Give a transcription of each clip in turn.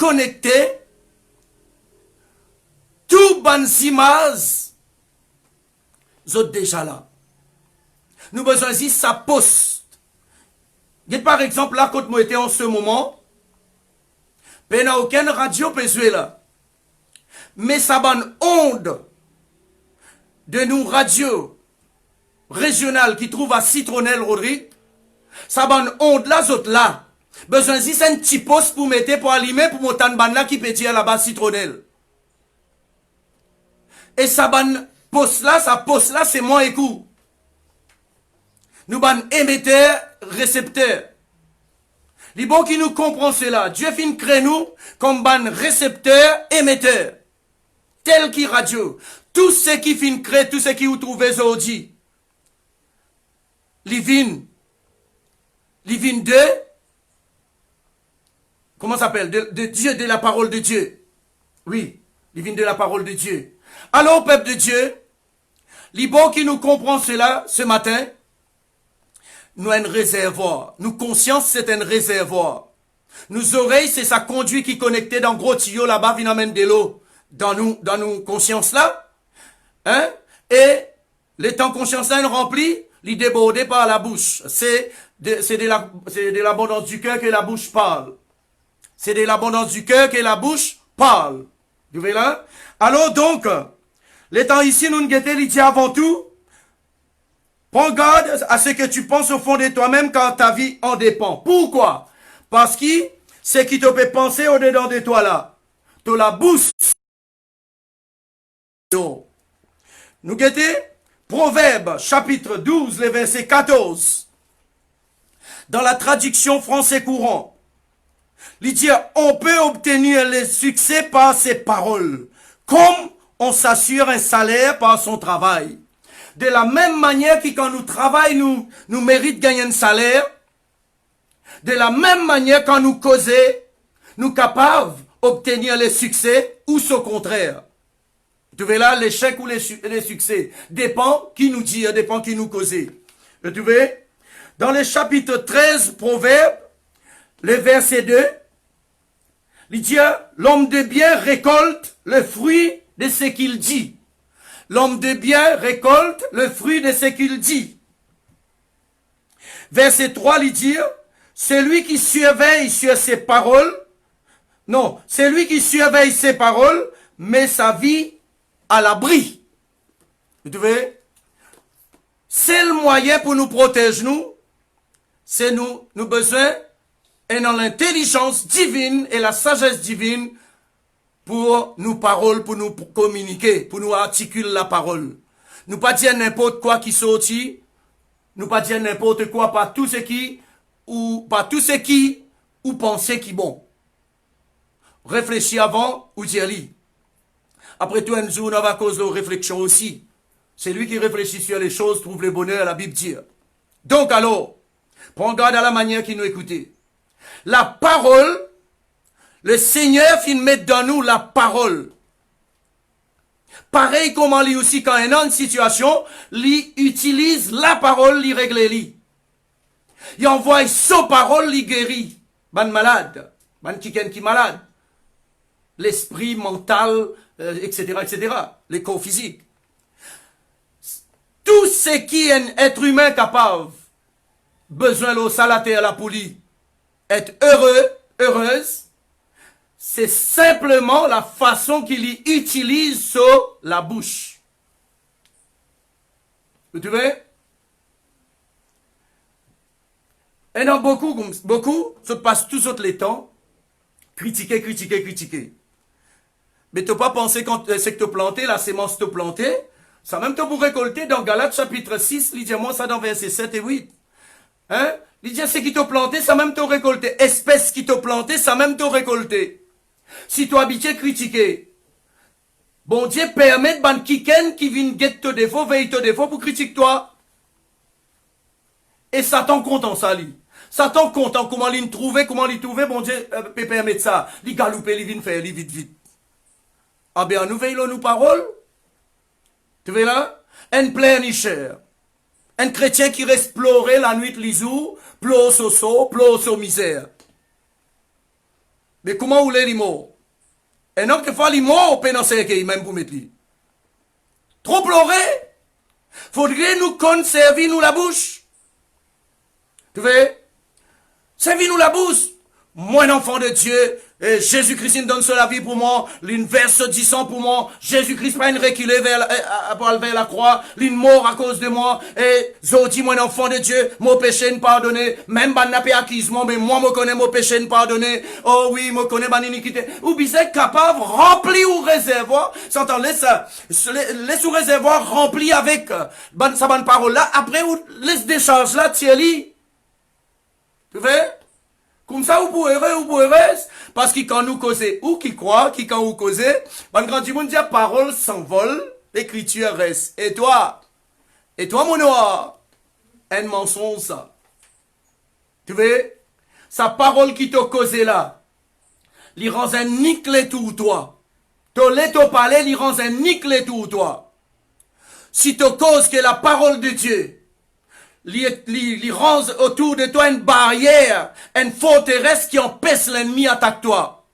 connecté, tout ban images, sont déjà là. Nous avons besoin de sa poste. Par exemple, là, quand moi était en ce moment, il n'y a aucune radio peut jouer là. Mais ça bonne onde de nous radio régionales qui trouve à Citronnelle Rodrigue, ça bonne onde là, autres là. Besoin de un petit poste pour mettre, pour allumer, pour monter une bande là qui peut dire là-bas Citronnelle. Et ça bonne poste là, c'est mon écoute. Nous ban émetteur, récepteur. Les bons qui nous comprennent cela, Dieu fin crée nous comme ban récepteur, émetteur. Tel qui radio. Tout ce qui fin crée, tout ce qui vous trouvez aujourd'hui. Les vins de, comment ça s'appelle? De Dieu, de la parole de Dieu. Oui, les vins de la parole de Dieu. Alors, peuple de Dieu, les bons qui nous comprennent cela ce matin, nous avons un réservoir. Nous conscience, c'est un réservoir. Nos oreilles, c'est sa conduite qui est connectée dans gros tuyau là-bas, qui amène de l'eau dans nos consciences là. Hein? Et les temps conscience là, rempli, il débordé par la bouche. C'est de l'abondance du cœur que la bouche parle. C'est de l'abondance du cœur que la bouche parle. Vous voyez là? Alors donc, les temps ici, nous nous guettons, il dit avant tout, prends garde à ce que tu penses au fond de toi-même quand ta vie en dépend. Pourquoi? Parce que ce qui te fait penser au-dedans de toi là, te la booste. Nous guettons Proverbe chapitre 12, le verset 14. Dans la traduction français courant, il dit, on peut obtenir le succès par ses paroles, comme on s'assure un salaire par son travail. De la même manière que quand nous travaillons, nous méritons de gagner un salaire. De la même manière quand nous causons, nous sommes capables d'obtenir le succès ou ce contraire. Vous voyez là, l'échec ou les succès dépend qui nous dit, dépend qui nous cause. Vous trouvez? Dans le chapitre 13, Proverbe, le verset 2, il dit, l'homme de bien récolte le fruit de ce qu'il dit. L'homme de bien récolte le fruit de ce qu'il dit. Verset 3, il dit, celui qui surveille sur ses paroles, non, celui qui surveille ses paroles met sa vie à l'abri. Vous trouvez? C'est le moyen pour nous protéger, c'est nous besoin et dans l'intelligence divine et la sagesse divine pour nous paroles, pour nous communiquer, pour nous articuler la parole. Nous pas dire n'importe quoi qui sortit, nous pas dire n'importe quoi, pas tout ce qui, ou penser qui bon. Réfléchis avant ou dire li. Après tout, un jour, on va cause de réflexion aussi. C'est lui qui réfléchit sur les choses, trouve le bonheur, la Bible dit. Donc alors, prends garde à la manière qu'il nous écoutait. La parole, le Seigneur finit mettre dans nous la parole. Pareil comme lui aussi, quand il est dans une situation, il utilise la parole, il règle lui. Il envoie sa parole, il guérit. Ban malade, ban qui malade. L'esprit mental, etc., etc. Les corps physiques. Tout ce qui est un être humain capable, besoin de salater à la poulie, être heureux, heureuse, c'est simplement la façon qu'il y utilise sur la bouche. Vous trouvez? Et dans beaucoup, ça passe tous autres les temps, critiquer. Mais tu n'as pas pensé quand c'est que tu as planté, la sémence te planté, ça même te pour récolter dans Galates chapitre 6, il dit moi ça dans versets 7 et 8. Hein? Il dit c'est qui t'a planté, ça même t'a récolté. Espèce qui t'a planté, ça même t'a récolté. Si tu habitué critiquer, bon Dieu permet de quiken qui vient guetter tes défauts, veille tes défauts pour critiquer toi. Et Satan content ça, lui. Satan content comment il trouver, bon Dieu peut permettre ça. Il galoupe, il vient faire, il vite. Ah bien, nous veillons nos paroles. Tu vois là? Un pleinicheur. Un chrétien qui reste pleurer la nuit, les jours, pleure au misère. Mais comment vous les morts? Et non, quelquefois, les morts, pénancer qu'il même pour mettre lui. Trop pleurer? Faudrait nous conserver nous la bouche. Tu vois? Servir nous la bouche. Moi, un enfant de Dieu, Jésus-Christ donne la vie pour moi, l'une verse 10 ans pour moi, Jésus-Christ pas une reculé vers la croix, l'une mort à cause de moi, et je dis, moi, un enfant de Dieu, mon péché ne pardonné, même ban n'a pas acquisement, mais moi, me connais mon péché ne pardonné, oh oui, me connais mon iniquité, ou bien capable, rempli ou réservoir, s'entend, laisse ou réservoir rempli avec, sa bonne parole là, après, ou laisse décharge là, Thierry. Tu vois? Comme ça, vous pouvez, parce que quand nous causons, ou qui croit, qui quand vous causez, quand du monde dit la parole s'envole, l'écriture reste. Et toi, mon noir, un mensonge, ça. Tu vois? Sa parole qui t'a causé là, il rend un nicle tout toi. T'as l'air parler, il rend un nicle tout toi. Si tu causes que la parole de Dieu, il rend autour de toi une barrière, une forteresse qui empêche l'ennemi d'attaquer toi.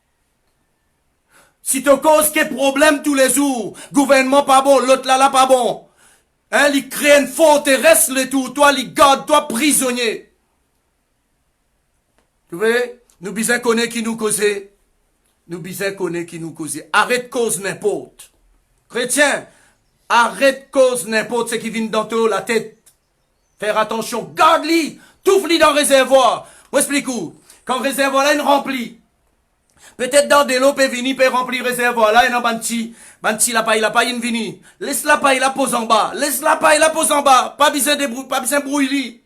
Si tu causes quel problème tous les jours, gouvernement pas bon, l'autre là pas bon, hein, il crée une forteresse le tout toi, il garde toi prisonnier. Tu vois, nous bisons connaître qui nous causait, nous bisons connaître qui nous causait. Arrête cause n'importe. Chrétien, arrête cause n'importe ce qui vient dans la tête. Faire attention, garde-li, touffe-li dans le réservoir. Vous explique-vous. Quand le réservoir là, il remplit. Peut-être dans des lots, peut venir, peut remplir le réservoir là, et non, banti, la paille, il vient. Laisse la paille, la pose en bas. Laisse la paille, la pose en bas. Pas besoin de pas besoin de brouiller.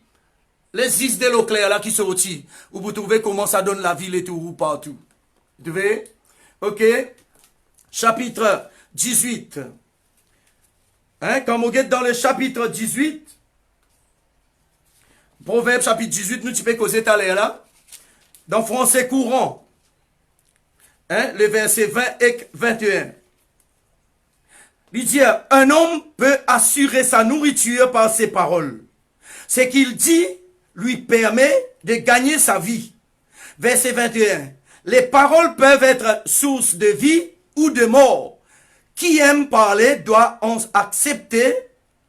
Les 10 de l'eau claire là qui sortent. Où vous trouvez comment ça donne la ville et tout, ou partout. Vous trouvez? Ok. Chapitre 18. Hein, quand vous êtes dans le chapitre 18, Proverbe chapitre 18, nous tu peux causer tout à l'heure là. Dans français courant. Hein, les versets 20 et 21. Il dit, un homme peut assurer sa nourriture par ses paroles. Ce qu'il dit lui permet de gagner sa vie. Verset 21. Les paroles peuvent être source de vie ou de mort. Qui aime parler doit en accepter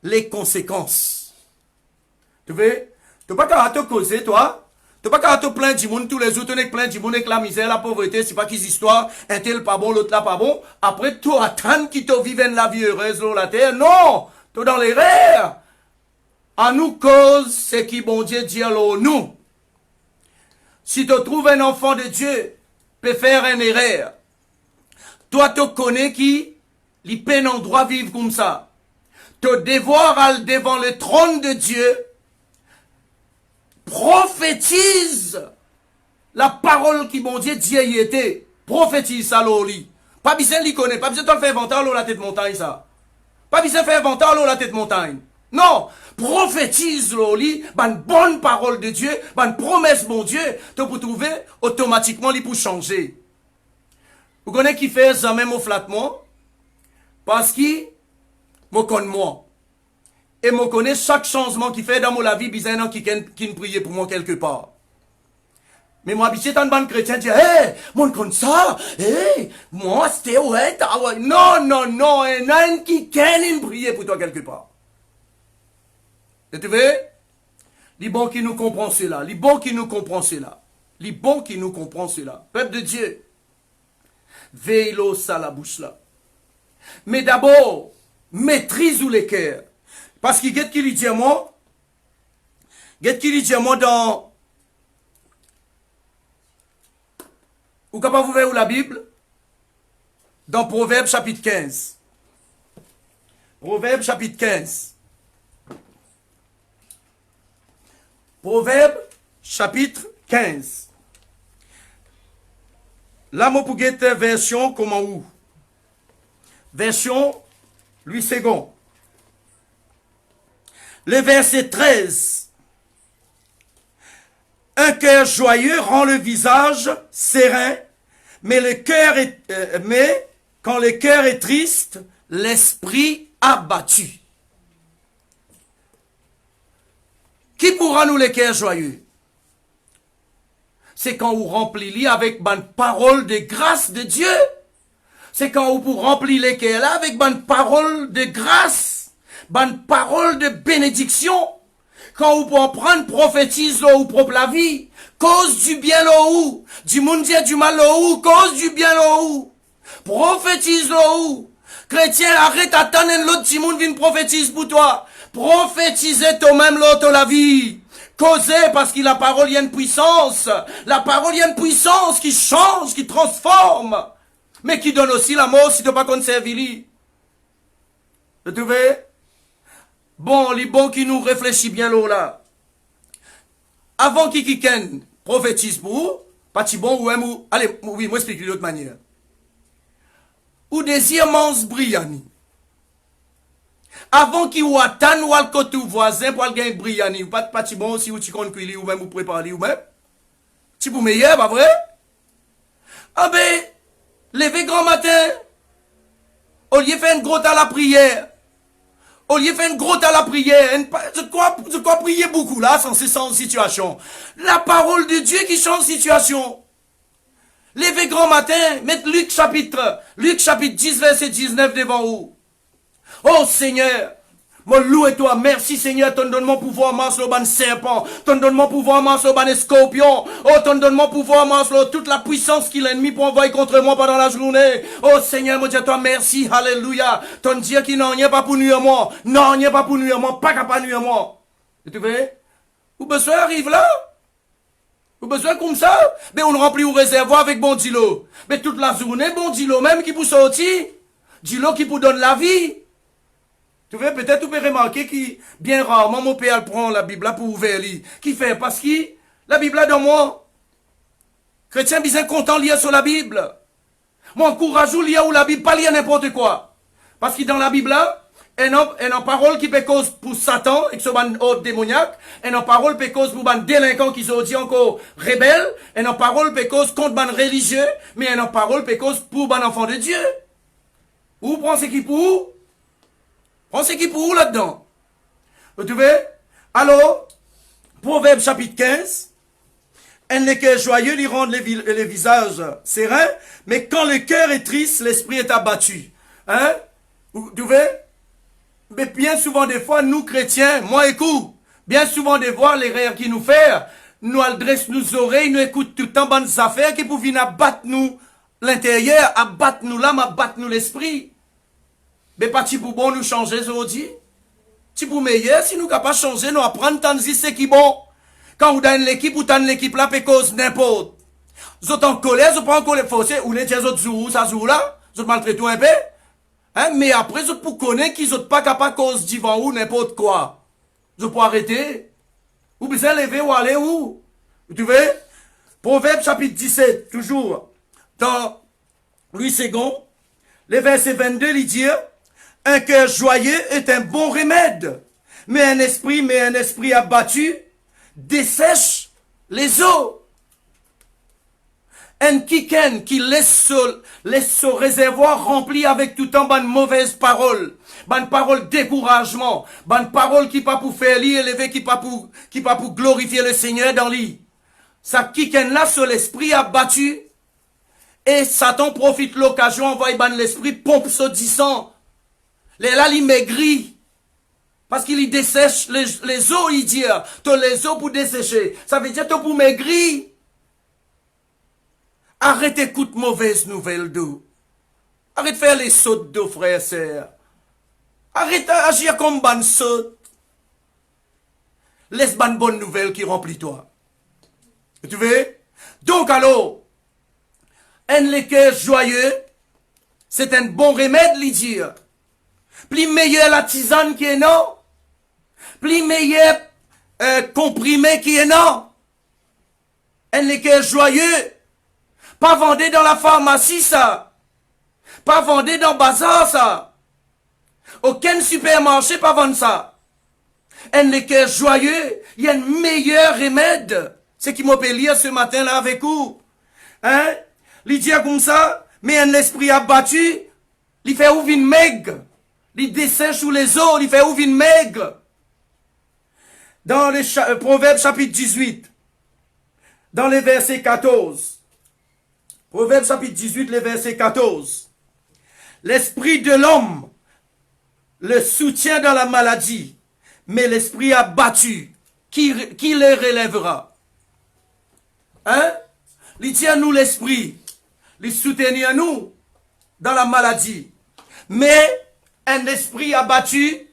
les conséquences. Tu vois? Tu n'as pas qu'à te causer, toi. Tu n'as pas qu'à te plaindre du monde tous les jours. Tu n'es plein du monde avec la misère, la pauvreté. C'est pas qu'ils histoires. Un tel pas bon, l'autre là pas bon. Après, tu attends qu'ils te vivent la vie heureuse sur la terre. Non! Tu es dans l'erreur. À nous cause ce qui bon Dieu dit à nous. Si tu trouves un enfant de Dieu, peut faire une erreur. Toi, tu connais qui? Les peines en droit vivre comme ça. Tu devoir aller devant le trône de Dieu. Prophétise la parole qui mon Dieu dit y était. Prophétise ça l'oli. Pas besoin d'y connaître. Pas besoin de faire inventer la tête montagne ça. Pas besoin de faire inventer la tête montagne. Non. Prophétise l'oli. Une bonne parole de Dieu. Une promesse mon Dieu. Tu peux trouver automatiquement les pour changer. Vous connaissez qui fait ça même au flattement? Parce qu'il me connaît moi. Et me connaît chaque changement qu'il fait dans mon vie, bizarre qui ne priait pour moi quelque part. Mais moi, si c'est un bon chrétien, dit, hey, moi, comme ça, hey, moi, c'était ouais, non, non, non, et non, qui ne prier pour toi quelque part. Et tu vois? Les bons qui nous comprennent cela, les bons qui nous comprennent cela, les bons qui nous comprennent cela. Peuple de Dieu, veille-le ça la bouche là. Mais d'abord, maîtrise-ou les cœurs. Parce que qu'est-ce qu'il dit à moi? Qu'est-ce qu'il dit à moi dans... Ou capable vous voir la Bible? Dans Proverbe chapitre 15. Proverbe chapitre 15. Proverbe chapitre 15. Là, moi, pour guetter version, comment où? Version, Louis II. Le verset 13. Un cœur joyeux rend le visage serein, mais quand le cœur est triste, l'esprit abattu. Qui pourra nous les cœurs joyeux? c'est quand vous remplissez avec bonne parole de grâce de Dieu. C'est quand vous remplissez les cœurs là avec bonne parole de grâce, bonne parole de bénédiction. Quand vous pouvez prendre prophétise là ou propre la vie, cause du bien là où, du monde dit du mal là où, cause du bien là où, prophétise là où. Chrétien, arrête d'attendre l'autre du monde vient prophétise pour toi. Prophétisez toi-même l'autre la vie. Causez parce que la parole y a une puissance. La parole y a une puissance qui change, qui transforme, mais qui donne aussi la mort si tu n'as pas conservé. Vous trouvez? Bon, les bons qui nous réfléchissent bien là. Avant qui prophétise pour vous, pas si bon ou allez, oui, moi explique d'une autre manière. Ou désir mens brillani. Avant qu'il ou attend ou al côté voisin pour gagner brillani, ou pas si bon si ou tu comptes cuire ou même ou préparer ou même. Tu pour meilleur, pas vrai? Ah ben, lever grand matin, au lieu de faire une grotte à la prière, au lieu de faire une grotte à la prière, je crois prier beaucoup là, sans situation. La parole de Dieu qui change situation. Levez grand matin, mettez Luc chapitre 10, verset 19 devant vous. Oh Seigneur, mon loup et toi, merci Seigneur, ton donne mon pouvoir masse le ban serpent, ton donne mon pouvoir masse le ban scorpion, oh ton donne mon pouvoir masse toute la puissance qu'il l'ennemi pour envoyer contre moi pendant la journée. Oh Seigneur, mon Dieu, toi merci, alléluia. Ton Dieu qui n'en est pas pour nuire moi, non, n'est pas pour nuire moi, pas capable de nuire moi. Et tu vois, où besoin arrive là? Vous besoin comme ça? Mais on remplit au réservoir avec bon dilo. Mais toute la journée, bon dilo, même qui vous sortit. Dilo qui vous donne la vie. Tu vois, peut-être vous pouvez remarquer que bien rarement mon père prend la Bible là pour ouvrir lui. Qui fait? Parce que la Bible là dans moi. Chrétien bien content lire sur la Bible. Moi, encourage ou lire ou la Bible, pas lire n'importe quoi. Parce que dans la Bible là, et en parole qui peut cause pour Satan, et que ce ban autre démoniaque, et en parole peut cause pour ban délinquant qui sont dit encore rebelle, et en parole peut cause contre ban religieux, mais en parole peut cause pour ban enfant de Dieu. Vous pensez qui pour vous? Pensez qui pour vous là-dedans? Vous trouvez? Alors, Proverbe chapitre 15, un les cœurs joyeux lui rendent les visages sereins, mais quand le cœur est triste, l'esprit est abattu. Hein? Vous trouvez? Mais bien souvent des fois, nous chrétiens, moi écoute, bien souvent des fois, l'erreur qui nous fait, nous adresse nos oreilles, nous écoute tout le temps bonnes affaires qui pour venir abattre nous l'intérieur, abattre nous l'âme, abattre nous l'esprit. Mais pas si pour bon nous changer aujourd'hui. Si pour meilleur, si nous capables de changer, nous apprendre tant de ce qui est bon. Quand vous donnez l'équipe, ou donnez l'équipe là, peut cause n'importe. Vous êtes en colère, vous êtes pas en colère forcée, ou les autres jours, ça joue là, vous êtes maltraité un peu. Hein? Mais après, vous pour connaître qu'ils sont pas capables de cause d'ivant ou n'importe quoi. Vous pouvez arrêter. Vous besoin lever ou aller où? Vous trouvez? Proverbe chapitre 17, toujours, dans Louis II, le verset 22, il dit, un cœur joyeux est un bon remède, mais un esprit abattu dessèche les eaux. Un kiken qui laisse ce réservoir rempli avec tout en bonne mauvaise parole, bonne parole découragement, bonne parole qui pas pour faire lui élever, qui pas pour glorifier le Seigneur dans lui. Ça kiken là sur l'esprit abattu, et Satan profite l'occasion, envoie l'esprit, pompe ce disant. Les là, il maigrit. Parce qu'il y dessèche les eaux, il dit. Tu as les eaux pour dessécher. Ça veut dire que tu pour maigrir. Arrête d'écouter mauvaise nouvelle d'eau. Arrête de faire les sautes d'eau, frère et sœur. Arrête d'agir comme bonne saute. Laisse bonne nouvelle qui remplit toi. Tu veux? Donc alors, un cœur joyeux, c'est un bon remède, lui dire. Plus meilleur la tisane qui est non. Plus meilleur comprimé qui est non. Un cœur joyeux. Pas vendé dans la pharmacie, ça. Pas vendé dans le bazar, ça. Aucun supermarché pas vendre ça. Un cœur joyeux, il y a un meilleur remède. C'est qui m'a lire ce matin-là avec vous. Hein? Il dit comme ça, mais un esprit abattu, il fait ouvrir une maigre. Il dessèche sous les eaux, il fait ouvrir une maigre. Dans le Proverbe chapitre 18, dans les versets 14. Proverbe chapitre 18, les versets 14. L'esprit de l'homme le soutient dans la maladie, mais l'esprit abattu, qui le relèvera? Hein? Il tient nous l'esprit, il soutient nous dans la maladie. Mais un esprit abattu,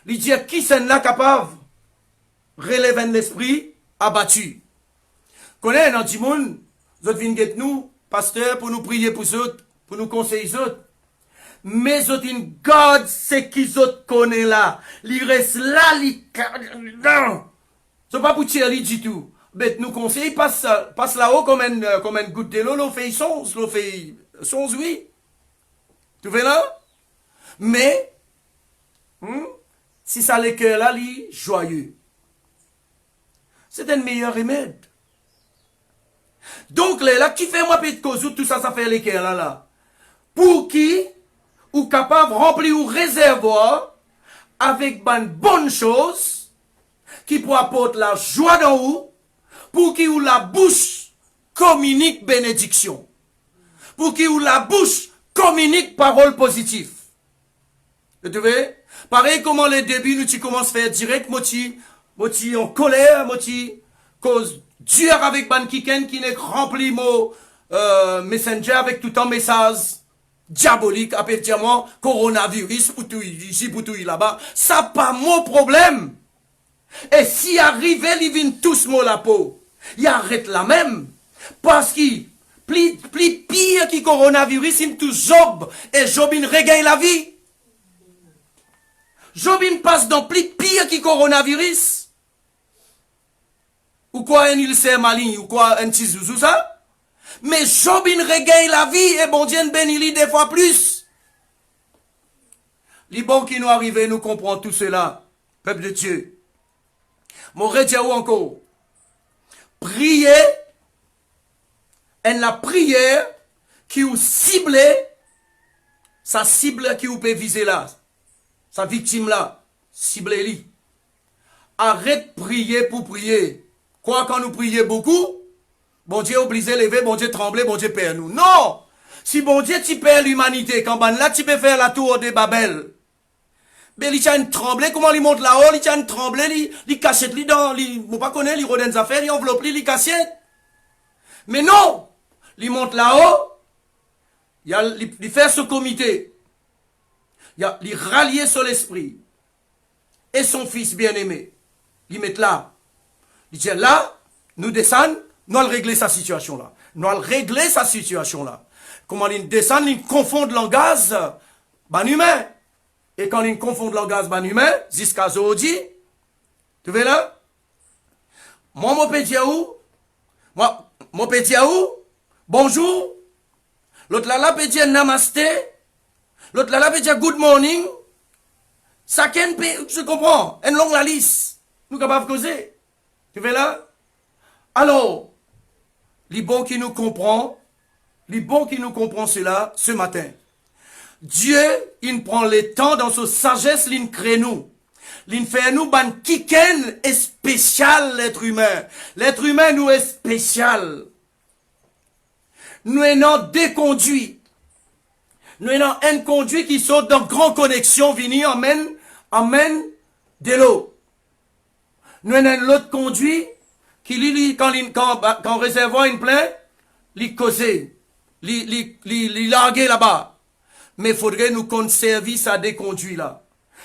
il dit qui c'est là capable relève un esprit abattu. Connais dans le monde, vous venez nous, pasteur, pour nous prier pour eux, pour nous conseiller eux. Mais autres une God, c'est qu'ils autres connaissent là. Ils restent là, non. C'est pas pour tirer du tout. Mais nous conseillons, passe là-haut comme une goutte de l'eau, l'eau fait sons, oui. Tu vois là? Mais, si ça le cœur là, il est joyeux. C'est un meilleur remède. Donc, là, qui fait moi petit cause, tout ça, ça fait les cœurs là. Pour qui, ou capable de remplir un réservoir avec une bonne chose, qui peut apporter la joie dans vous, pour qui ou la bouche communique bénédiction. Pour qui ou la bouche communique parole positive. Vous voyez? Pareil comment les débuts, nous, tu commences à faire direct, moti en colère, moti cause dur avec ban kiken qui n'est rempli mot messenger avec tout un message diabolique, appelle-moi coronavirus, pour tout ici, pour tout là-bas. Ça pas mon problème. Et si arrive, ils viennent tous mon la peau. Il arrête la même. Parce qu'il plus pire que coronavirus, il tout Job. Et Job, il regagne la vie. Job, il passe dans plus pire que coronavirus. Ou quoi, un il sert maligne, ou quoi, un petit zouzou, ça. Mais Job, il regagne la vie, et bon Dieu, bénit des fois plus. Les bons qui nous arrivent, nous comprenons tout cela. Peuple de Dieu. Mon rediaou encore. Prier, et la prière qui vous cible, sa cible qui vous peut viser là, sa victime là, ciblez-lui. Arrête de prier pour prier. Quoi, quand nous prions beaucoup, bon Dieu obligé lever, bon Dieu trembler, bon Dieu perd nous. Non! Si bon Dieu tu perds l'humanité, quand ben là tu peux faire la tour de Babel. Mais il tient tremblé, comment il monte là-haut, il tient tremblé, il cachette, il dans, il, pas connaître, il rodent des affaires, il enveloppe, il cachette. Mais non! Il monte là-haut, il fait ce comité. Il rallier sur l'esprit. Et son fils bien-aimé. Il met là. Il dit là, nous descendons, nous allons régler sa situation là. Nous allons régler sa situation là. Comment il descend, il confond le langage, ban humain. Et quand il confond le langage, ban humain, jusqu'à Zodi, tu vois là? Moi, mon petit où? Mon petit où? Bonjour. L'autre là, peut dire namasté. L'autre là, peut dire good morning. Ça, je comprends. Une longue la liste. Nous sommes capables de causer. Tu vois là? Alors, les bons qui nous comprennent cela ce matin. Dieu, il prend le temps dans sa sagesse, il crée nous. Il fait nous ban kiken est spécial l'être humain. L'être humain nous est spécial. Nous sommes des conduits. Nous sommes un conduit qui saute dans grande connexion, vini amène de l'eau. Nous sommes l'autre conduit qui quand réservoir une plein, il causait, il larguait là-bas. Mais il faudrait nous conserver ça des conduits là.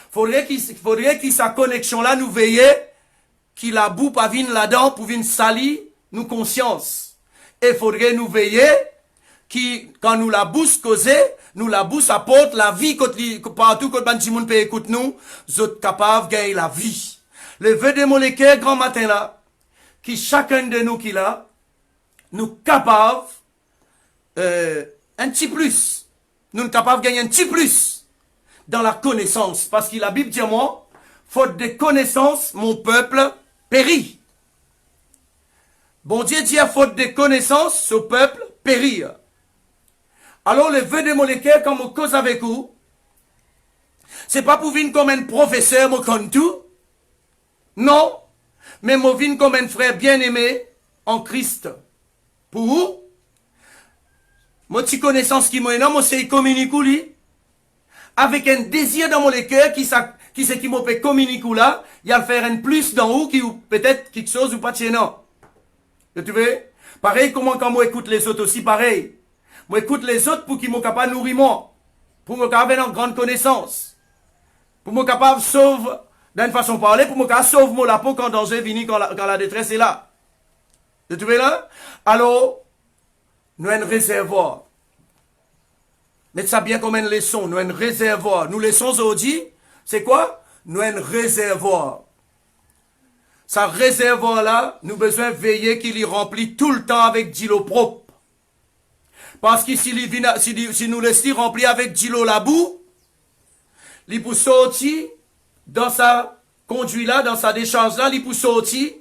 Faudrait qu'il sa connexion là nous veiller, qu'il la boue pas vienne là-dedans pour venir salir nous conscience. Et faudrait nous veiller qui, quand nous la bouche causer, nous la bouche apporte la vie partout quand ban monde peut écouter nous, autres capables de gagner la vie. Le vœu des molécules grand matin là, qui chacun de nous qui là, nous capables un petit plus. Nous sommes capables de gagner un petit plus dans la connaissance. Parce que la Bible dit moi, faute de connaissance, mon peuple périt. Bon Dieu dit à faute de connaissance, ce peuple périt. Alors le vœu de molécules, comme on cause avec vous, c'est pas pour venir comme un professeur, mon comme tout. Non. Mais moi vine comme un frère bien-aimé en Christ. Pour vous, moi, petite connaissance qui m'a moi, c'est communiquer lui. Avec un désir dans mon cœur qui c'est qui m'a fait communiquer là, il y a le faire un plus dans où qui ou peut-être quelque chose ou pas de chez non. Tu vois? Pareil, comment quand moi écoute les autres aussi, pareil. Moi écoute les autres pour qu'ils m'ont capable nourrir moi. Pour me capable avoir une grande connaissance. Pour me capable sauver, d'une façon de parler, pour me capable sauver mon la peau quand danger vient, quand la détresse est là. Tu vois là? Alors, nous avons un réservoir. Mettez ça bien comme une leçon. Nous avons un réservoir. Nous laissons aujourd'hui, c'est quoi? Nous avons un réservoir. Ce réservoir-là, nous avons besoin de veiller qu'il y remplit tout le temps avec de l'eau propre. Parce que si nous laissons remplir avec de l'eau la boue, il peut sortir dans sa conduit là, dans sa décharge là, il peut sortir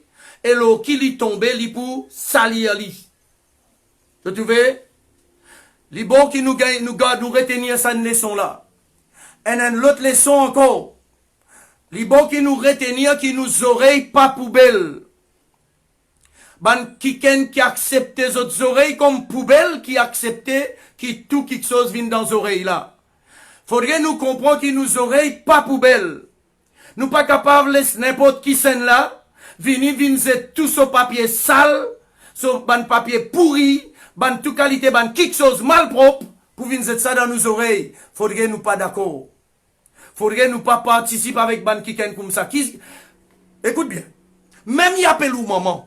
et l'eau qui lui tombe, il peut salir lui. Vous trouvez? Les bons qui nous retenir cette leçon-là. Et une autre leçon encore. Les bons qui nous retenir qui nous oreilles pas poubelle. Ban qui accepte les autres oreilles comme poubelle, qui accepte qui tout quelque chose vient dans les oreilles là. Faudrait nous comprendre que nos oreilles pas poubelle. Nous pas capables de laisser n'importe qui scène là, venir tout ce papier sale, ce papier pourri, ban toute qualité, ban quelque chose mal propre, pour venir ça dans nos oreilles. Faudrait nous pas d'accord. Faudrait nous pas participer avec ban kiken comme ça. Écoute bien. Même y appelle ou maman.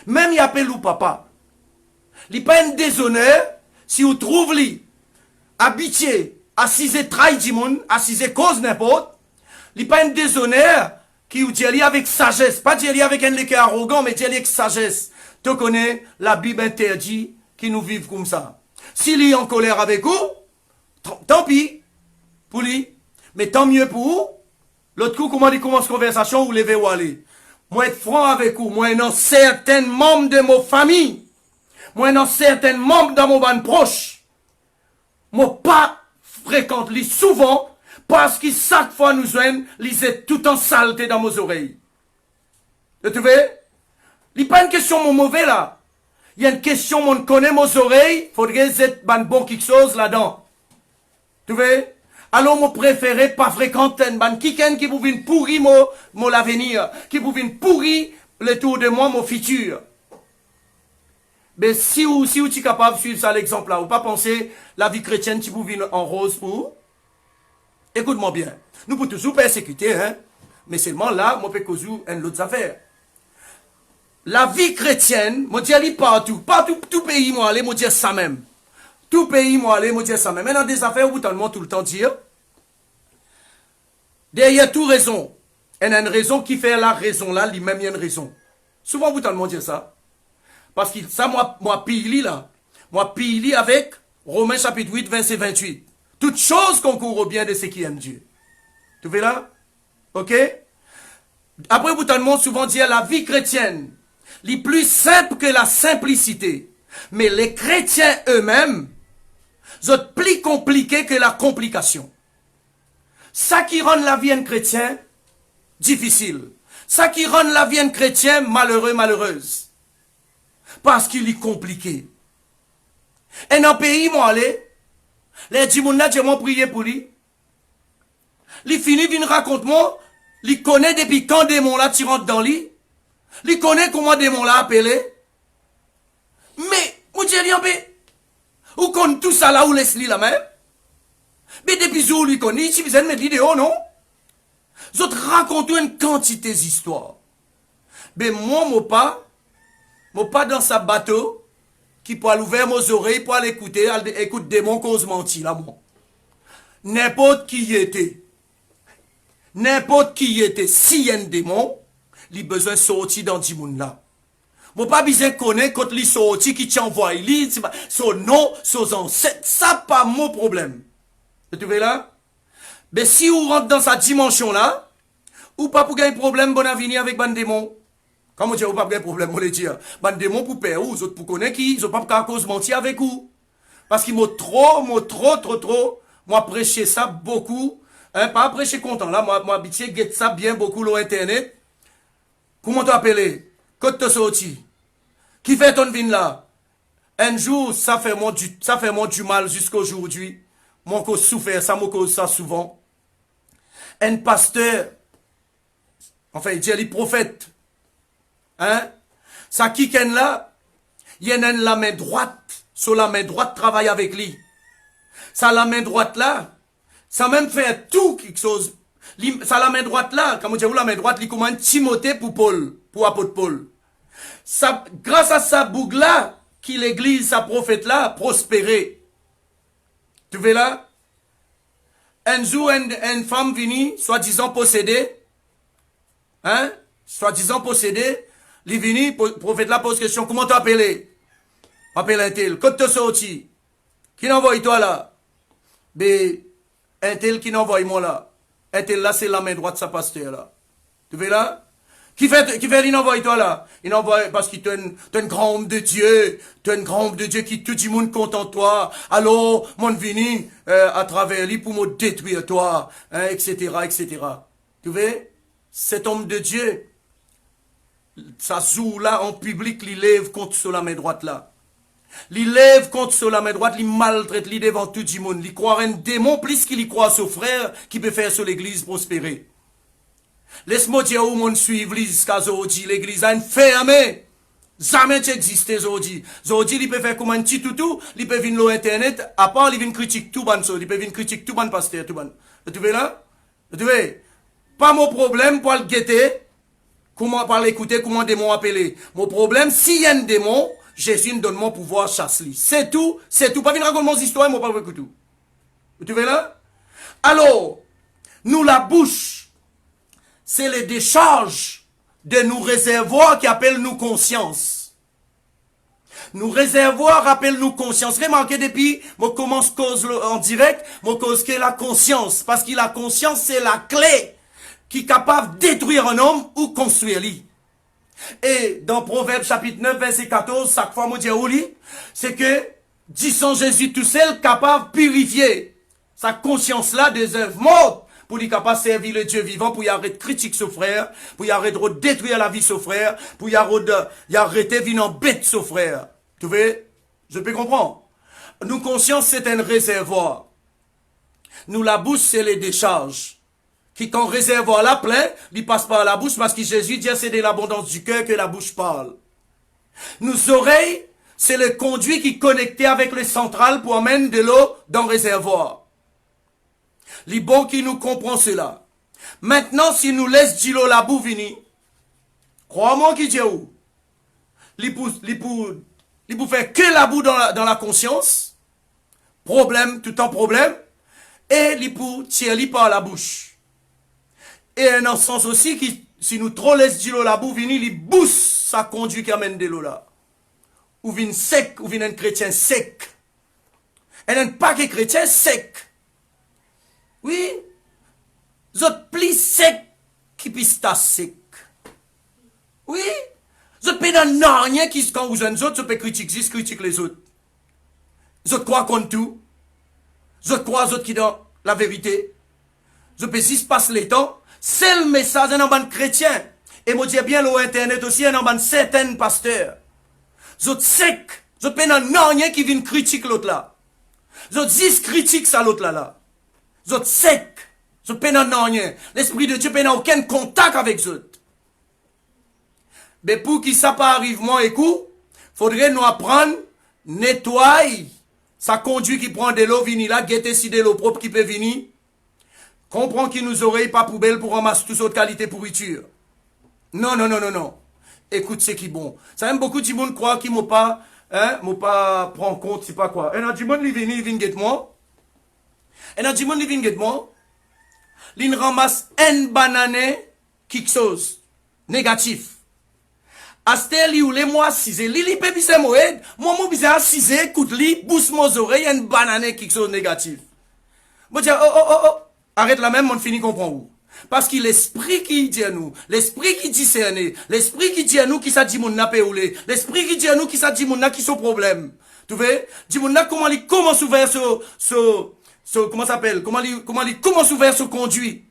Même y appelle ou papa. Li pas un déshonneur si vous trouvez li habitué à siser trahi du monde, à siser cause n'importe. Li pas un déshonneur qui vous dit avec sagesse. Pas dit avec un léqué arrogant, mais dit avec sagesse. Tu connais, la Bible interdit qu'ils nous vivent comme ça. S'il est en colère avec vous, tant pis pour lui. Mais tant mieux pour vous. L'autre coup, comment il commence la conversation, vous levez ou aller. Moi, être franc avec vous, moi, dans certains membres de ma famille, moi, dans certains membres dans mon bande proche, moi, pas fréquente lui souvent, parce que chaque fois nous joignent, lisez tout en saleté dans mes oreilles. Vous trouvez? Il n'y a pas une question mon mauvais là. Il y a une question mon connaît mes oreilles, faudrait être bon quelque chose là-dedans. Tu vois? Alors mon préféré pas fréquenter ban kiken qui vous vient pourrir mon l'avenir, qui vous vient pourrir le tour de moi mon futur. Mais si vous êtes capable de suivre ça l'exemple là, ou pas penser la vie chrétienne qui vous vient en rose pour vous. Écoute-moi bien. Nous pouvons toujours persécuter, hein. Mais seulement là, moi peux causer une autre affaire. La vie chrétienne, moi dis partout, tout pays moi aller, moi dire ça même. Tout pays moi aller, moi dire ça même. Maintenant des affaires où tout le temps dire. Derrière toute raison, il y a une raison qui fait la raison là, lui-même il y a une raison. Souvent vous tellement dire ça. Parce que ça moi pili là. Moi pili avec Romains chapitre 8 verset 28. Toute chose concourt au bien de ceux qui aiment Dieu. Tu vois là? OK? Après vous tellement souvent dire la vie chrétienne les plus simple que la simplicité. Mais les chrétiens eux-mêmes sont plus compliqués que la complication. Ça qui rend la vie d'un chrétien difficile. Ça qui rend la vie d'un chrétien malheureux, malheureuse. Parce qu'il est compliqué. Et dans le pays, moi, allez, les djimouna, j'ai prié pour lui. Il finit, vient raconter moi, il connaît depuis quand démon là, tu rentres dans lui. Il connaît comment démon l'a appelé. Mais, mon Dieu, ou connaît tout ça là, ou laisse-lui la même. Mais depuis où lui connaît, si vous avez mettre vidéo, non? Vous autres racontez une quantité d'histoires. Mais moi, mon pas dans sa bateau, qui peut ouvrir mes oreilles pour aller écouter, écoute démon cause menti là, moi. N'importe qui y était. N'importe qui y était, s'il y a un démon, il a besoin de sortir dans ce monde-là. Mon pas besoin de connaître quand il sorti qui t'envoie, son nom, son ancêtre, ça pas mon problème. Tu vois là? Mais si vous rentrez dans cette dimension-là, ou pas pour gagner problème, bon avenir avec ban démon. Comment dire, ou pas gagner problème, on le dire. Ban démon pour perdre, ou autres pour connaître qui, ils ont pas qu'à cause mentir avec vous. Parce qu'ils m'ont trop, moi prêché ça beaucoup. Hein, pas prêché content là, moi habitué, get ça bien beaucoup sur internet. Comment t'appeler? Quand tu sorti? Qui fait ton vin là? Un jour, ça fait moi du mal jusqu'à aujourd'hui. Mon cause souffert, ça me cause ça souvent. Un pasteur, enfin, il dit, les prophètes, hein? Ça qui là, il y en a la main droite, sur la main droite travaille avec lui. Ça la main droite là, ça même fait tout quelque chose. Ça la main droite là, comme on dit, la main droite, il commande Timothée pour Paul, pour apôtre Paul. Ça, grâce à sa boucle là, qui l'église, sa prophète là, prospéré. Tu vois là? Un jour, une femme venue, soi-disant possédée, hein? Soi-disant possédée, il venu, le prophète là pose question, comment t'appeler? Appelle un tel, quand tu sorti? Qui n'envoie toi là? Mais, un tel qui n'envoie moi là. Un tel là, c'est la main droite de sa pasteur là. Tu vois là? Qui fait il envoie toi là? Il envoie parce qu'il t'es un grand homme de Dieu. Tu es un grand homme de Dieu qui tout le monde content de toi. Alors, mon vini, à travers lui pour me détruire toi, hein, etc., etc. Tu vois? Cet homme de Dieu, ça joue là en public, il lève contre sur la main droite là. Il lève contre sur la main droite, il maltraite, il devant tout le monde. Il croit un démon plus qu'il y croit son frère qui peut faire sur l'église prospérer. Laisse-moi dire où mon suivre jusqu'à aujourd'hui. L'église a une fermée. Jamais t'existes aujourd'hui. Aujourd'hui, il peut faire comme un petit toutou, il peut venir sur internet, à part il vient critiquer tout ban, il peut venir critiquer tout ban pasteur, tout ban. Tu vois là? Tu vois? Pas mon problème pour le guetter, comment pour l'écouter, comment démon appeler. Mon problème, s'il y a un démon, Jésus donne mon pouvoir chasse-lui. C'est tout, c'est tout. Pas venir raconter mon histoire, moi pas écouter tout. Tu vois là? Alors, nous la bouche, c'est les décharges de nos réservoirs qui appellent nous conscience. Nos réservoirs appellent nous conscience. Remarquez depuis, moi commence cause en direct, moi cause que la conscience. Parce que la conscience, c'est la clé qui est capable de détruire un homme ou construire lui. Et dans Proverbe chapitre 9, verset 14, chaque fois moi dis c'est que, disons Jésus tout seul, capable de purifier sa conscience-là des œuvres mortes. Pour lui capable de servir le Dieu vivant, pour y arrêter de critiquer son frère, pour y arrêter de détruire la vie de son frère, pour y arrêter de venir en bête son frère. Tu vois? Je peux comprendre. Nous, conscience, c'est un réservoir. Nous, la bouche, c'est les décharges. Qui, quand réservoir la plein, il passe par la bouche, parce que Jésus dit, c'est de l'abondance du cœur que la bouche parle. Nos oreilles, c'est le conduit qui est connecté avec le central pour amener de l'eau dans le réservoir. Les bons qui nous comprend cela. Maintenant, si nous laisse Dilo la boue venir, crois-moi qui dit où? Il pour faire que la boue dans la conscience, problème, tout en problème, et il pour tirer par la bouche. Et un sens aussi, qui, si nous trop laisse Dilo la boue venir, il booste sa conduite qui amène de l'eau là. Ou vient sec, ou vient un chrétien sec. Et un paquet chrétien sec. Oui, zot pli sec qui pista sec. Oui, zot pe nan rien qui quand vous en autres, zot pe critique les autres. Zot croient contre tout. Zot croient zot qui dans la vérité. Zot pe si se passe les temps, c'est le message d'un ban chrétien. Et moi dis bien l'au internet aussi un ban certains pasteurs. Zot sec, zot pe nan rien qui vient critique l'autre là. Zot zis critique ça l'autre là. Zot sec, zot penan nan rien. L'Esprit de Dieu penan aucun contact avec zot. Mais pour qu'il ça pas arrive, moi, écoute, faudrait nous apprendre, nettoyer sa conduite qui prend de l'eau, vini là, guetter si de l'eau propre qui peut venir. Comprends qu'il nous aurait pas poubelle pour ramasser toute autre qualité pourriture. Non, non, non, non, non. Écoute, c'est qui bon. Ça même beaucoup de monde croient qu'ils m'ont pas, prend compte, c'est pas quoi. Et là, du monde, il vient guetter moi. Et dans le monde qui vient moi, il ramasse un banane quelque chose négatif. Astel ou les mois 6 li peut bien moi moi bien 6 écoute li bousse mes oreilles un banane quelque chose négatif. Moi dire oh arrête la même on finit comprendre où. Parce que l'esprit qui dit à nous, l'esprit qui discerne, l'esprit qui dit à nous qui ça dit mon n'a pas oulé, l'esprit qui dit à nous qui ça dit mon n'a qui son problème. Tu vois? Dit mon n'a comment il commence ouvert comment ça s'appelle? Comment il commence ouvert ce conduit?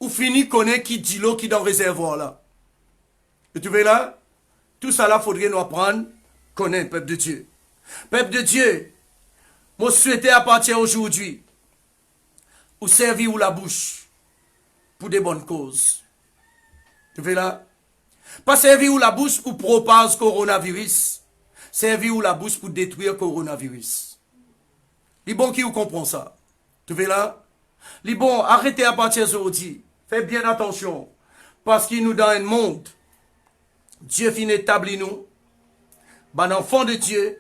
Ou fini connaît qui dit l'eau qui dans le réservoir là. Vous trouvez là? Tout ça là, faudrait nous apprendre, connaître, peuple de Dieu. Peuple de Dieu, moi souhaite à partir aujourd'hui, ou servir ou la bouche, pour des bonnes causes. Tu fais là? Pas servir ou la bouche pour propager coronavirus. Servir ou la bouche pour détruire coronavirus. Les bons qui vous comprennent ça. Tu fais là? Les bons, arrêtez à partir d'aujourd'hui. Faites bien attention. Parce qu'il nous dans un monde. Dieu finit établi nous. Ben enfant de Dieu.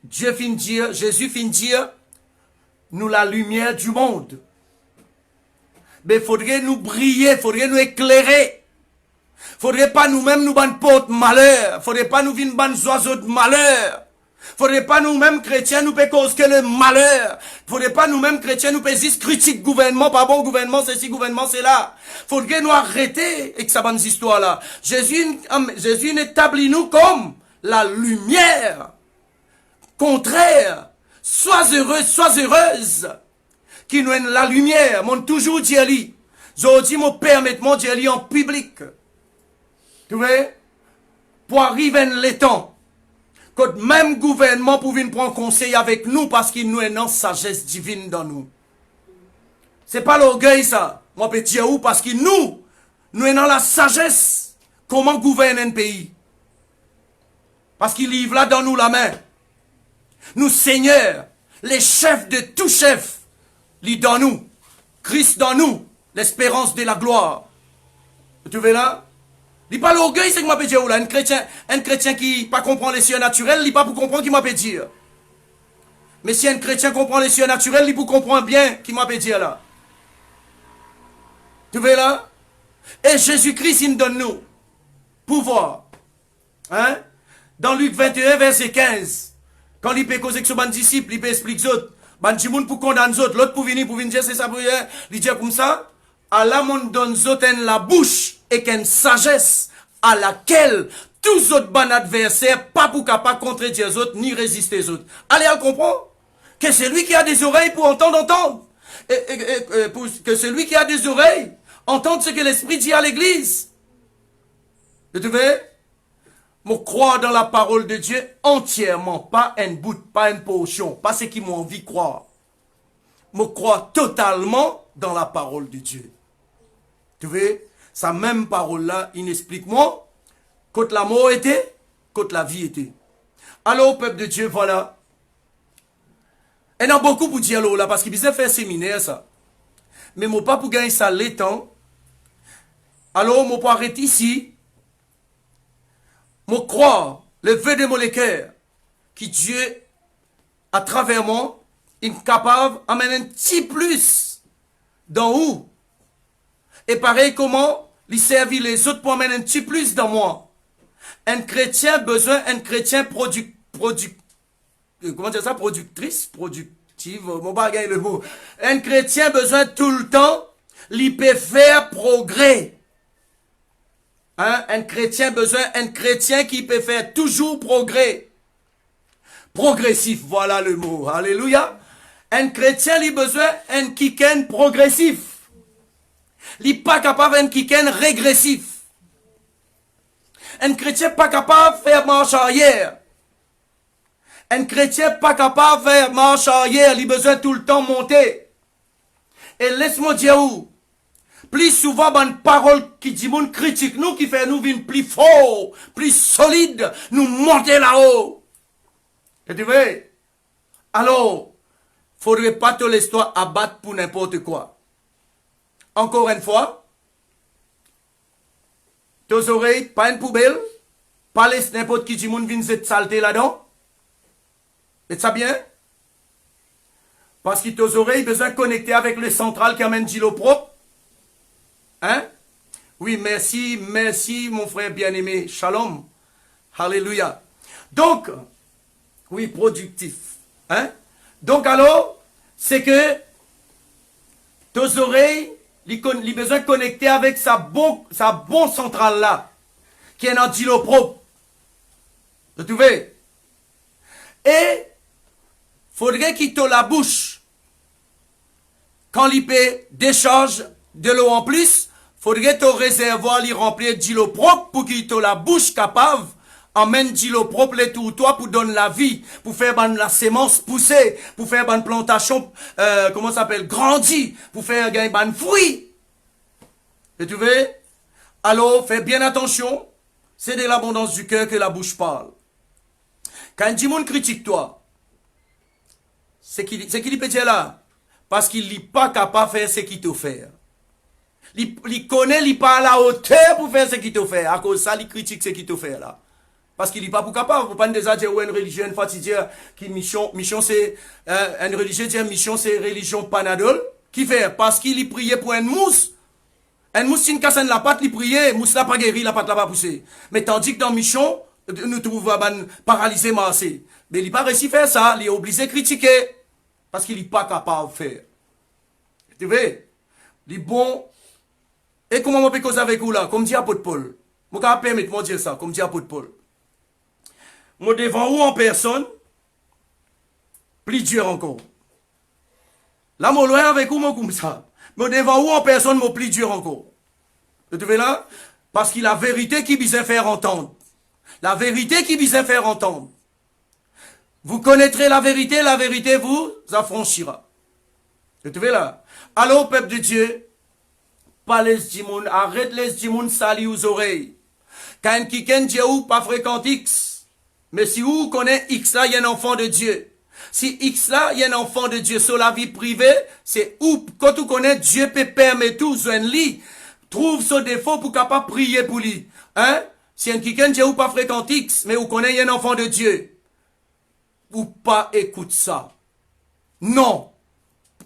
Dieu finit dire, Jésus finit dire, nous la lumière du monde. Mais il faudrait nous briller, il faudrait nous éclairer. Faudrait pas nous-mêmes nous ban porte malheur. Faudrait pas nous vin ban oiseaux de malheur. Faudrait pas nous-mêmes chrétiens nous peut cause que le malheur. Faudrait pas nous-mêmes chrétiens nous peut juste critique gouvernement, pas bon gouvernement, ceci gouvernement, c'est là. Faudrait nous arrêter avec sa bonne histoire là. Jésus établit nous comme la lumière. Contraire. Sois heureux, sois heureuse. Qui nous est la lumière. Mon toujours dit ali. Aujourd'hui, mon permettement dit ali en public. Tu vois? Pour arriver les temps. Que même gouvernement pour venir prendre conseil avec nous parce qu'il nous est une sagesse divine dans nous. C'est pas l'orgueil ça. Moi je peux dire où parce que nous est dans la sagesse. Comment gouverner un pays. Parce qu'il livre là dans nous la main. Nous seigneurs, les chefs de tout chef, lit dans nous. Christ dans nous, l'espérance de la gloire. Tu vois là? Il pas l'orgueil, c'est que m'a dire là. Un chrétien qui pas comprend les cieux naturels, il pas pour comprendre qui m'a dire. Mais si un chrétien comprend les cieux naturels, il pour comprendre bien qui m'a dire là. Tu vois là? Et Jésus-Christ, il nous donne nous pouvoir. Hein? Dans Luc 21, verset 15, quand il peut causer que son disciple, il peut expliquer aux autres, il monde pour condamner les autres, l'autre pour venir dire c'est ça prière, il dit comme ça, Allah monde donne aux autres la bouche et qu'une sagesse à laquelle tous les autres bons adversaires, pas pour capable contredire les autres, ni résister aux autres. Allez, on comprend que c'est lui qui a des oreilles pour entendre. Que celui qui a des oreilles entende ce que l'Esprit dit à l'Église. Vous trouvez? Moi, croire dans la parole de Dieu entièrement, pas un bout, pas une portion, pas ce qui m'ont envie de croire. Moi, croire totalement dans la parole de Dieu. Tu vois? Sa même parole-là, il explique moi, quand la mort était, quand la vie était. Alors, peuple de Dieu, voilà. Il y en a beaucoup pour dire là, parce qu'il besoin faire un séminaire, ça. Mais moi, pas pour gagner ça l'étang. Alors, moi, pour arrêter ici, moi, croire, le vœu de mon cœur, que Dieu, à travers moi, est capable d'amener un petit plus dans où. Et pareil, comment il servir les autres pour amener un petit plus dans moi. Un chrétien besoin, un chrétien comment dire ça, productrice, productive, mon bagage le mot. Un chrétien besoin tout le temps, il peut faire progrès. Hein? Un chrétien besoin, un chrétien qui peut faire toujours progrès. Progressif, voilà le mot. Alléluia. Un chrétien, il a besoin un kiken progressif. Il n'est pas capable d'un kiken régressif. Un chrétien pas capable de faire marche arrière. Un chrétien pas capable de faire marche arrière. Il a besoin tout le temps monter. Et laisse-moi dire où. Plus souvent, une parole qui dit mon critique, nous qui fait nous vivre plus fort, plus solide, nous monter là-haut. Et tu vois? Alors, faudrait pas te laisser toi abattre pour n'importe quoi. Encore une fois, tes oreilles, pas une poubelle, pas laisser n'importe qui dit mon vient cette saleté là-dedans. Et ça bien? Parce que tes oreilles besoin de connecter avec le central qui amène de l'eau propre. Hein? Oui, merci, merci mon frère bien-aimé. Shalom. Alléluia. Donc, oui, productif. Hein? Donc alors, c'est que tes oreilles, il besoin de connecter avec sa bon centrale là, qui est un dilo propre. Vous trouvez? Et, faudrait qu'il te la bouche. Quand l'IP décharge de l'eau en plus, Faudrait ton réservoir li remplir d'îlot propre pour qu'il t'ait la bouche capable. Emmène d'îlot propre les tout toi pour donner la vie, pour faire ban la sémence pousser, pour faire ban plantation, comment ça s'appelle, grandir, pour faire gagner ban fruits. Et tu veux? Alors, fais bien attention. C'est de l'abondance du cœur que la bouche parle. Quand du monde critique toi, c'est qu'il peut dire là, parce qu'il n'est pas capable de faire ce qu'il te fait. Il connaît, il pas à la hauteur pour faire ce qu'il te fait. À cause de ça, il critique ce qu'il te fait là. Parce qu'il n'est pas pour capable. Vous pas déjà dire une religion, une fois dire qui mission c'est une religion dire mission c'est religion panadol. Qui fait? Parce qu'il priait pour une mousse. Une mousse, si une casse la patte, il priait, mousse n'a pas guéri, la patte n'a pas poussé. Mais tandis que dans mission, nous trouvons paralysé, massé. Mais il n'a pas réussi à faire ça, il est obligé de critiquer. Parce qu'il n'est pas capable de faire. Tu vois? Il est bon. Et comment on peut causer avec vous là? Comme dit apôtre Paul. Je vais permettre de dire ça, comme dit apôtre Paul. Moi devant vous en personne, plus dur encore. Là, moi loin avec vous, moi comme ça. Mais devant vous en personne, moi plus dur encore. Tu vois là? Parce qu'il a la vérité qui vise faire entendre. La vérité qui vise faire entendre. Vous connaîtrez la vérité vous affranchira. Tu vois là? Alors, peuple de Dieu, pas les dimoun, arrête les dimoun sali aux oreilles. Quand quelqu'un dit ou pas fréquente X, mais si vous connaissez X là, il y a un enfant de Dieu. Si X là, il y a un enfant de Dieu sur la vie privée, c'est où, quand tu connais Dieu peut permettre tout, un lit, trouve ce défaut pour capable prier pour lui. Hein? Si un quelqu'un dit ou pas fréquente X, mais vous connaissez, il y a un enfant de Dieu. Ou pas écoute ça. Non.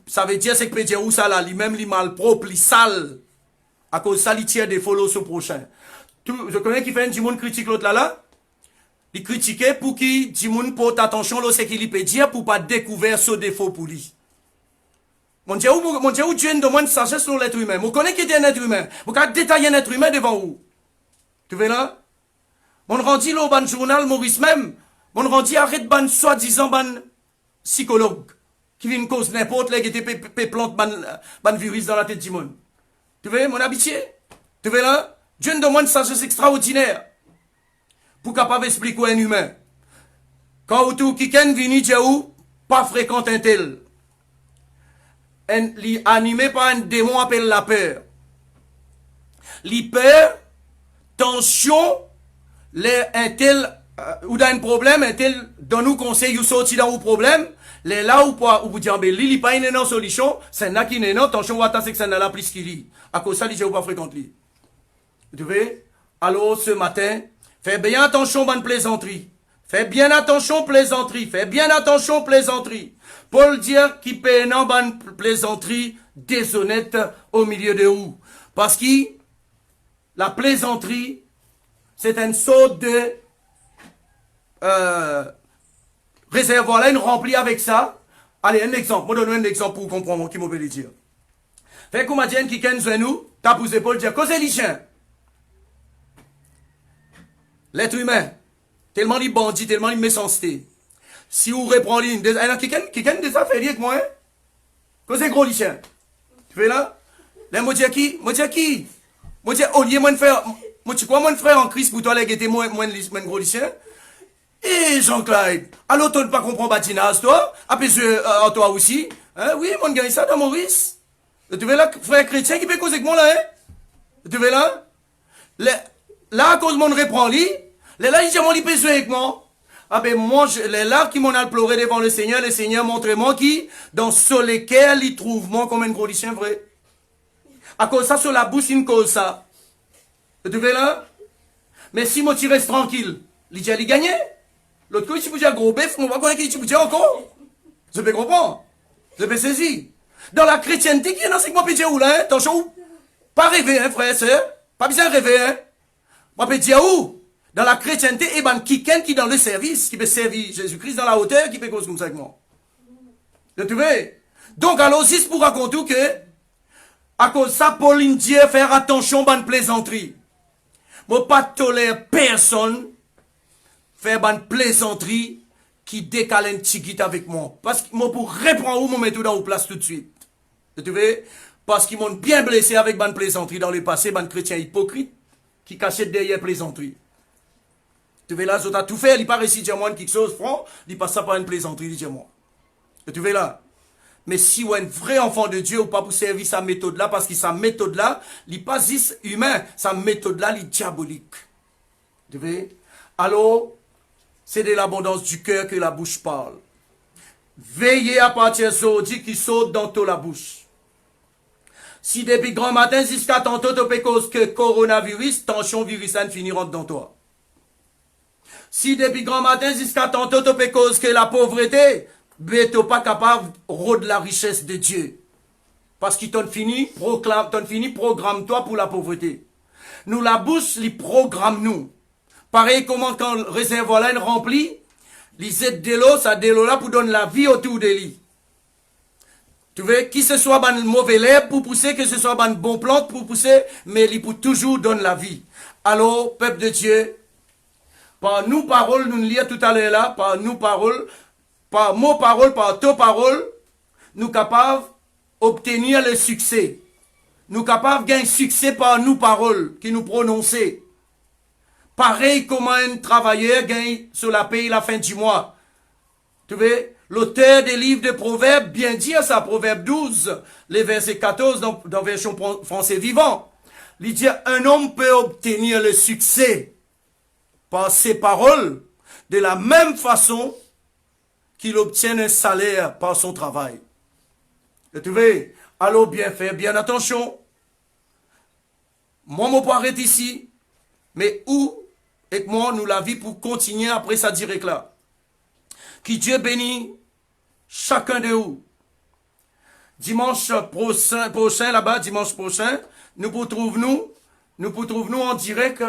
Ça veut dire, c'est que peut dire où ça là, lui-même, lui mal propre, lui sale. À cause de ça, il tire des follow ce prochain. Je connais qui fait un Dimon critique l'autre là. Il critiquait pour qu'il Dimon porte attention là, c'est qu'il peut dire pour pas découvrir ce défaut pour lui. Mon Dieu, Dieu demande sagesse sur l'être humain. Vous connaissez qui est un être humain. Vous pouvez détailler un être humain devant vous. Tu vois là? Mon rendu là au ban journal, Maurice même. Mon rendu arrête ban soi-disant ban psychologue. Qui vient cause n'importe là, qui était plante ban virus dans la tête du monde. Tu vois, mon habitué? Tu vois là? Dieu nous demande une sagesse extraordinaire. Pour capable expliquer un humain. Quand tout quelqu'un vient dire pas fréquente un tel. Animé par un démon appelle la peur. L'hyper, tension, un tel, ou dans un problème, un tel, donne nous conseil, ou sorti dans un problème, les là ou pas, ou vous dire, mais il pas une solution, c'est là qui n'est non, tension ou attends, c'est que ça n'a la plus qu'il lit. À cause ça, il dit, ou pas fréquente lui. Tu vois? Alors, ce matin, fais bien attention, bonne plaisanterie. Fais bien attention, plaisanterie. Fais bien attention, plaisanterie. Paul dit qu'il paie une bonne plaisanterie déshonnête au milieu de vous. Parce que la plaisanterie, c'est une sorte de réservoir là, une remplie avec ça. Allez, un exemple. Moi, donne un exemple pour comprendre qui m'a veut dire. Fait qu'on m'a dit qui ken nous, t'as posé Paul dire, cause les chiens. L'être humain, tellement il bandit, tellement il méchanceté. Si vous reprenez quelqu'un des affaires avec moi, hein? Que c'est gros lycéen. Tu fais là? Là, moi, dis qui? Moi, dis, au lieu, moi, frère, moi, tu crois, mon frère en Christ, pour toi, là, qui était moins gros lycéen? Et Jean-Claude, alors, tu ne pas comprendre Batinas, toi? Après, toi aussi? Hein? Oui, mon gars, ça, dans Maurice. Tu veux là, frère chrétien qui peut causer avec moi, là, hein? Tu veux là? Là, à cause de mon reprend lit, les là, ils ont besoin avec moi. Ah ben, moi, les là qui m'ont a pleuré devant le Seigneur montre-moi qui, dans ce lesquels il trouve moi comme un gros lycéen vrai. À cause de ça, sur la bouche, il me cause ça. Tu veux là? Mais si moi, tu restes tranquille, il dit, il gagne. L'autre coup, si vous un gros bœuf, on va connaître qui tu encore. Je peux comprendre. Je peux saisir. Dans la chrétienté, qui est dans ce que moi, pédier où là, hein? Attention, pas rêver, hein, frère, sœur. Pas besoin de rêver, hein. Moi, peut dire où? Dans la chrétienté, et ben, quelqu'un qui dans le service, qui peut servir Jésus-Christ dans la hauteur, qui peut cause comme ça avec moi. Tu vois? Donc, alors, juste pour raconter que, à cause de ça, Pauline dit, faire attention, bonne plaisanterie. Moi, pas tolérer personne, faire bonne plaisanterie, qui décale un petit avec moi. Parce que moi, pour reprendre où, moi, mettre dans vos place tout de suite. Tu vois? Parce qu'ils m'ont bien blessé avec bonne plaisanterie dans le passé, bonne chrétien hypocrite, qui cachait derrière plaisanterie. Tu vois là, ils ont tout fait, ils pas réussi à dire moi quelque chose, franc, ils passent ça par une plaisanterie, ils disent moi. Tu vois là. Mais si vous êtes un vrai enfant de Dieu, ou pas pour servir sa méthode là, parce que sa méthode là, il n'est pas juste humain, sa méthode là, il est diabolique. Tu vois? Alors, c'est de l'abondance du cœur que la bouche parle. Veillez à partir de aujourd'hui qui saute dans toute la bouche. Si depuis grand matin jusqu'à tantôt, tu peux cause que coronavirus, tension virus, ça ne finira dans toi. Si depuis grand matin jusqu'à tantôt, tu peux cause que la pauvreté, mais tu n'es pas capable de rôder la richesse de Dieu. Parce qu'il t'en fini, programme-toi pour la pauvreté. Nous, la bouche, les programme nous. Pareil, comment quand le réservoir là, il remplit, les aides de l'eau, ça de l'eau là pour donner la vie autour de lui. Tu veux, qui ce soit une mauvaise herbe pour pousser, que ce soit une bonne plante pour pousser, mais il pour toujours donner la vie. Alors, peuple de Dieu, par nous paroles, nous lisons tout à l'heure là, par nous paroles, par mots paroles, par taux paroles, nous capables d'obtenir le succès. Nous capables de gagner succès par nous paroles qui nous prononçons. Pareil comme un travailleur gagne sur la paye la fin du mois. Tu vois, l'auteur des livres de Proverbes bien dit à ça, Proverbe 12, les versets 14 dans la version français vivant. Il dit, un homme peut obtenir le succès par ses paroles de la même façon qu'il obtient un salaire par son travail. Et tu vois, alors bien faire, bien attention. Moi, mon parent est ici, mais où et moi, nous la vie pour continuer après ça direct là. Que Dieu bénisse chacun de vous. Dimanche prochain là-bas, dimanche prochain, nous nous retrouvons en direct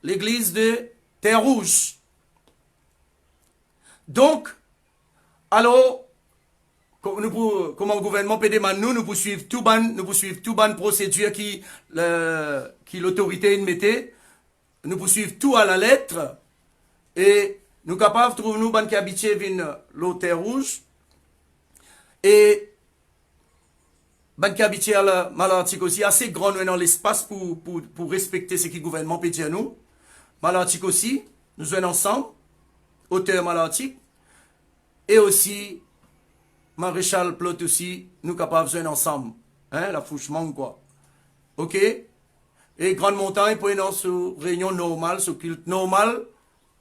l'église de Terre-Rouge. Donc, alors, comme le gouvernement peut demander nous poursuivre tout ban procédure qui l'autorité mettait, nous poursuivre tout à la lettre et nous sommes capables de trouver nous qui habitent l'Hôtel Rouge et qui habitent à la Malantique aussi assez grand dans l'espace pour respecter ce que le gouvernement peut dire nous. Malantique aussi, nous sommes ensemble, Hôtel Malantique et aussi Maréchal Plot aussi, nous sommes capables de jouer ensemble. Hein, la fouchement quoi. Ok? Et Grande Montagne, pour une réunion normale, sur culte normal,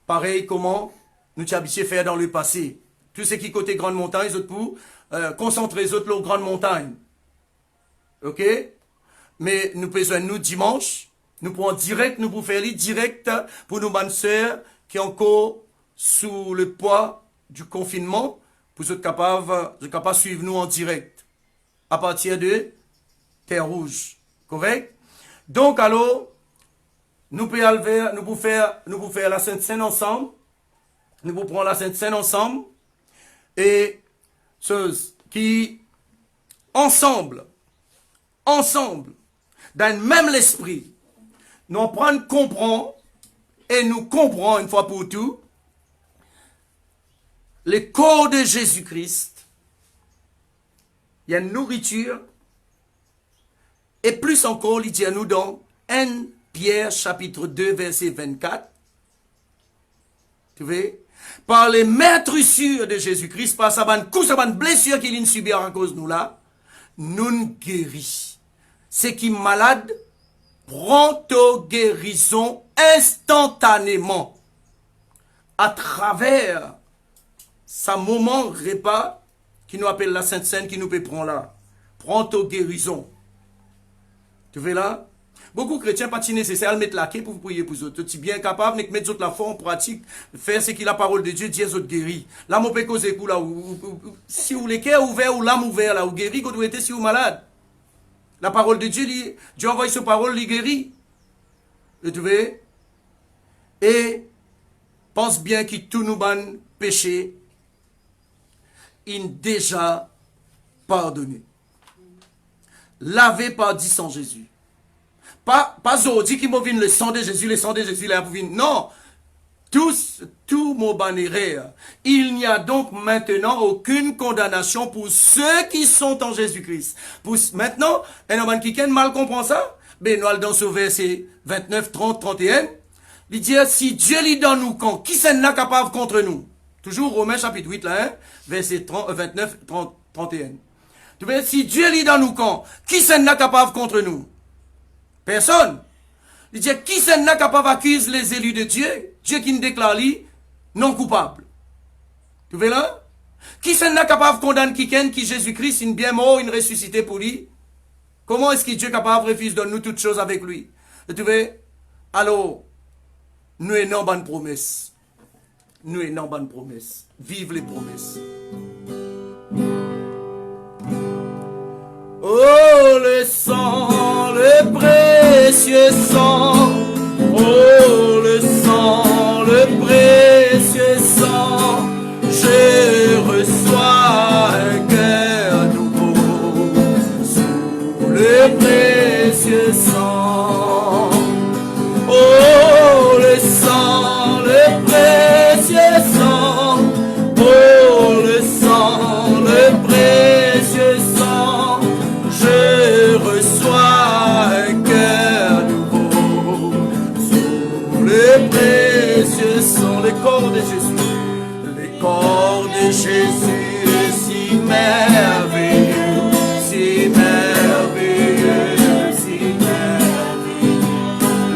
pareil comment nous t'y habitués à faire dans le passé. Tout ce qui côté Grande Montagne, les autres pour concentrer les autres sur Grande Montagne. Ok? Mais nous besoin nous dimanche, nous prenons direct, nous pouvons faire direct pour nos bonnes sœurs qui sont encore sous le poids du confinement, pour être capables de suivre nous en direct. À partir de Terre Rouge. Correct? Donc, alors, nous pouvons faire la Sainte Seine ensemble. Nous pouvons prendre la Sainte Seine ensemble. Et ceux qui, ensemble, dans le même l'esprit, nous apprenons, comprendre, et nous comprenons une fois pour tout, le corps de Jésus-Christ. Il y a une nourriture. Et plus encore, il dit à nous dans 1 Pierre chapitre 2 verset 24. Tu vois? Par les maîtrissures de Jésus-Christ, par sa blessure qu'il a subi à cause de nous là, nous guérit. Ce qui est malade, prend guérison instantanément. À travers sa moment repas, qui nous appelle la Sainte Seine, qui nous peut prendre là. Prend guérison. Tu vois là? Beaucoup de chrétiens pas nécessaire de mettre la quai pour vous prier pour eux. Tu es bien capable de mettre la foi en pratique, faire ce que la parole de Dieu dit aux autres guéris. Là, mon péco c'est là, si vous les cœurs ouverts ou l'âme ouverte là, ou guéri, quand vous êtes si vous malade. La parole de Dieu, Dieu envoie sa parole, il guérit. Tu vois? Et pense bien que tous nos bons péchés, il déjà pardonné. Lavé par 10 sang Jésus. Pas aujourd'hui qui m'a vu le sang de Jésus là, vous venez. Non. Tous, tout mot banéré. Il n'y a donc maintenant aucune condamnation pour ceux qui sont en Jésus-Christ. Maintenant, un homme qui mal comprend ça, ben nous allons dans ce verset 29, 30, 31. Il dit, si Dieu lit dans nous quand, qui s'en est capable contre nous? Toujours Romains chapitre 8, là, hein, verset 30, 29, 30, 31. Tu vois, si Dieu lit dans nous quand, qui s'en est capable contre nous? Personne. Il dit, qui s'en est capable d'accuser les élus de Dieu? Dieu qui nous déclare lui non coupable. Tu vois là? Qui s'en est capable de condamner quelqu'un qui Jésus-Christ, il est bien mort, il est ressuscité pour lui? Comment est-ce que Dieu est capable de refuser de nous toutes choses avec lui? Tu vois? Alors, nous avons une bonne promesse. Nous avons une bonne promesse. Vive les promesses. Oh, le sang, le précieux sang. Oh, le sang, le précieux sang. Je reçois un cœur nouveau sous le précieux sang. Oh, le sang, le précieux sang. Oh, le sang, le précieux sang. Je reçois un cœur nouveau sous le précieux sang. Le corps de Jésus, le corps de Jésus, si merveilleux, si merveilleux, si merveilleux.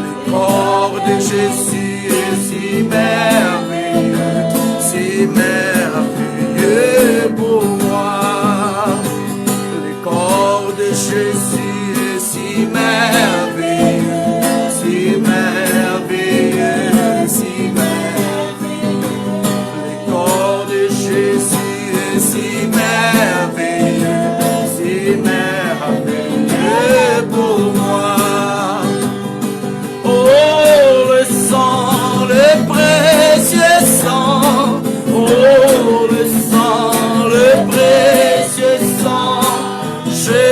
Le corps de Jésus, si merveilleux, si merveilleux pour moi. Le corps de Jésus, si merveilleux, si merveilleux, si merveilleux. Le corps de Jésus, si merveilleux, si merveilleux pour moi. Oh, le sang, le précieux sang. Oh, le sang, le précieux sang. Je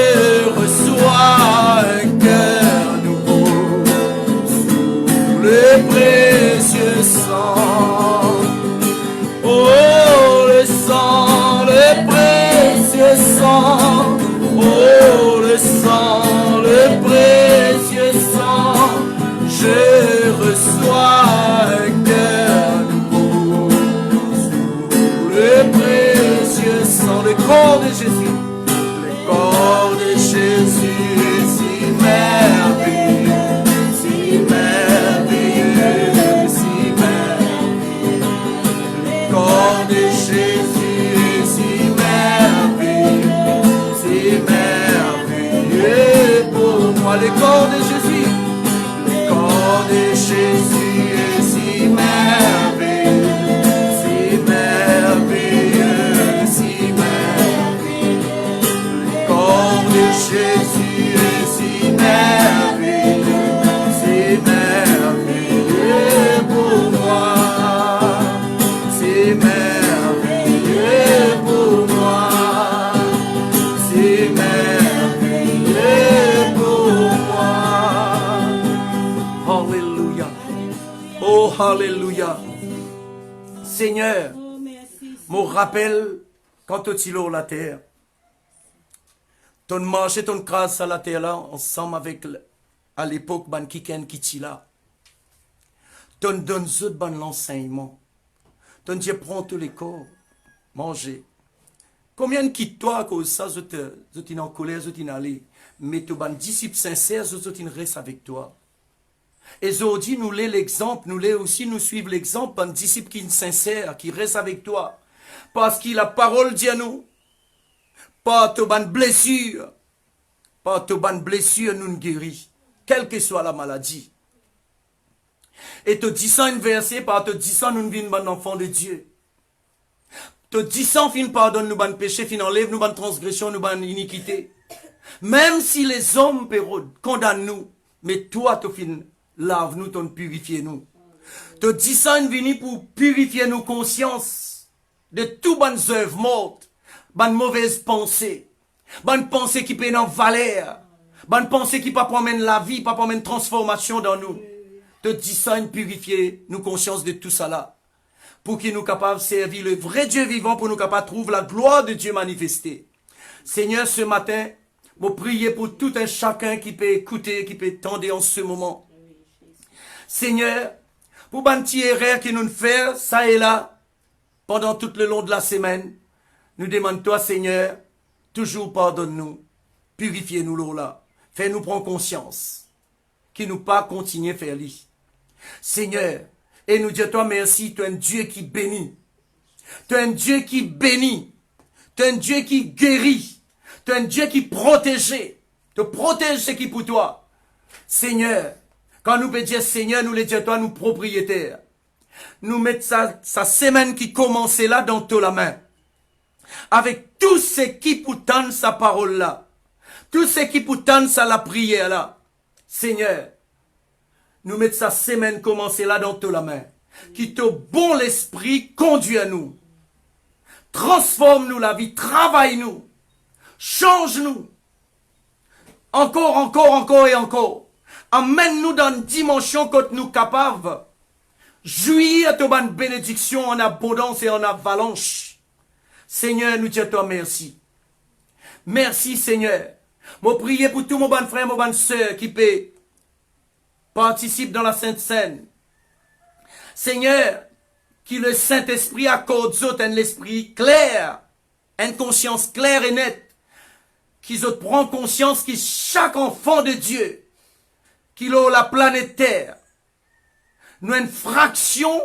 reçois un cœur nouveau sous le précieux sang. Oh, le sang, le précieux sang. Oh, le sang, le précieux sang. Je reçois un cœur nouveau sous le précieux sang. Le corps de Jésus, le corps de Jésus, si merveilleux, si merveilleux, si merveilleux. Le corps de Jésus, si merveilleux, si merveilleux pour moi. Le corps de Jésus, le corps de Jésus, si merveilleux, si merveilleux, si merveilleux. Le corps de Jésus, si merveilleux, si merveilleux pour moi. Si merveilleux pour moi. Si merveilleux pour moi. Alléluia. Oh, alléluia. Seigneur, me rappelle quand tu es la terre. Ton marché, ton grâce à la terre là, ensemble avec, à l'époque, ban kiken qui là. Ton donne ban l'enseignement. Ton Dieu prend tous les corps, manger. Combien de quitte toi à cause de ça, je t'ai en colère, je t'ai allé. Mais tu ban disciple sincère, je t'ai reste avec toi. Et aujourd'hui, nous l'est l'exemple, nous l'est aussi, nous suivons l'exemple d'un disciple qui est sincère, qui reste avec toi. Parce que la parole dit à nous, pas de bonne blessure, pas de bonne blessure nous guérit, quelle que soit la maladie. Et te disant une verset, par te disant nous vîmes bon enfant de Dieu. Te disant fin pardonne nous bon péché, fin enlève nous bonne transgression, nous bonne iniquité. Même si les hommes condamnent nous, mais toi te fin lave nous, ton purifier nous. Te disant une vini pour purifier nos consciences de tout bonnes œuvres mortes, bonnes mauvaises pensées, bonnes pensées qui peinent en valeur, bonnes pensées qui pas promènent la vie, pas promènent transformation dans nous. Te disant purifier nos consciences de tout ça là. pour qu'il nous capable de servir le vrai Dieu vivant, pour nous capable de trouver la gloire de Dieu manifestée. Seigneur, ce matin, je prie pour tout un chacun qui peut écouter, qui peut tendre en ce moment. Seigneur, pour les petits erreurs que nous faisons, ça et là, pendant tout le long de la semaine, nous demandons toi, Seigneur, toujours pardonne-nous, purifiez-nous là, fais-nous prendre conscience, qui nous pas continuer à faire lui. Seigneur, et nous disons toi merci, tu es un Dieu qui bénit, tu es un Dieu qui bénit, tu es un Dieu qui guérit, tu es un Dieu qui protège, te protège ce qui est pour toi. Seigneur, quand nous pouvons dire Seigneur, nous les disons toi, nous propriétaires, nous mettons sa semaine qui commençait là dans ta main, avec tout ce qui pourtant sa parole là, tout ce qui pourtant sa la prière là. Seigneur, nous mettons sa semaine commencée là dans ta main, qui te bon l'esprit conduit à nous, transforme-nous la vie, travaille-nous, change-nous, encore et encore, emmène-nous dans une dimension que nous capables, jouir de ta bénédiction en abondance et en avalanche. Seigneur, nous disons toi merci. Merci Seigneur. Je prie pour tous mes bons frères, mes bonnes sœurs qui participent dans la Sainte Seine. Seigneur, que le Saint-Esprit accorde un esprit clair, une conscience claire et nette, qu'ils prennent conscience que chaque enfant de Dieu, qu'il a la planète Terre, nous une fraction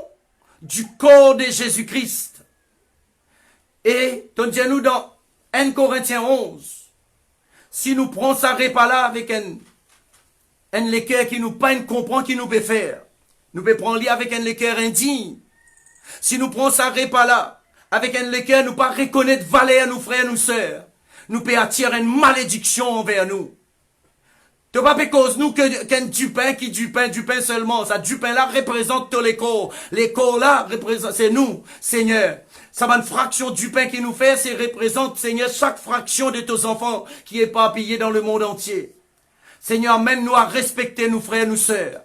du corps de Jésus-Christ. Et, nous dans 1 Corinthiens 11, si nous prenons ça repas là avec un lecteur qui nous pas comprend, qui nous peut faire, nous peut prendre lui avec un lecteur indigne. Si nous prenons ça repas là, avec un lecteur nous pas reconnaître valeur nos frères, nos sœurs, nous peut attirer une malédiction envers nous. Tu pas cause nous qu'un du pain seulement. Ça, du pain là représente tous les corps. Les corps là représente, c'est nous, Seigneur. Ça va une fraction du pain qui nous fait, c'est représente, Seigneur, chaque fraction de tes enfants qui est éparpillée dans le monde entier. Seigneur, amène-nous à respecter nos frères, nos sœurs.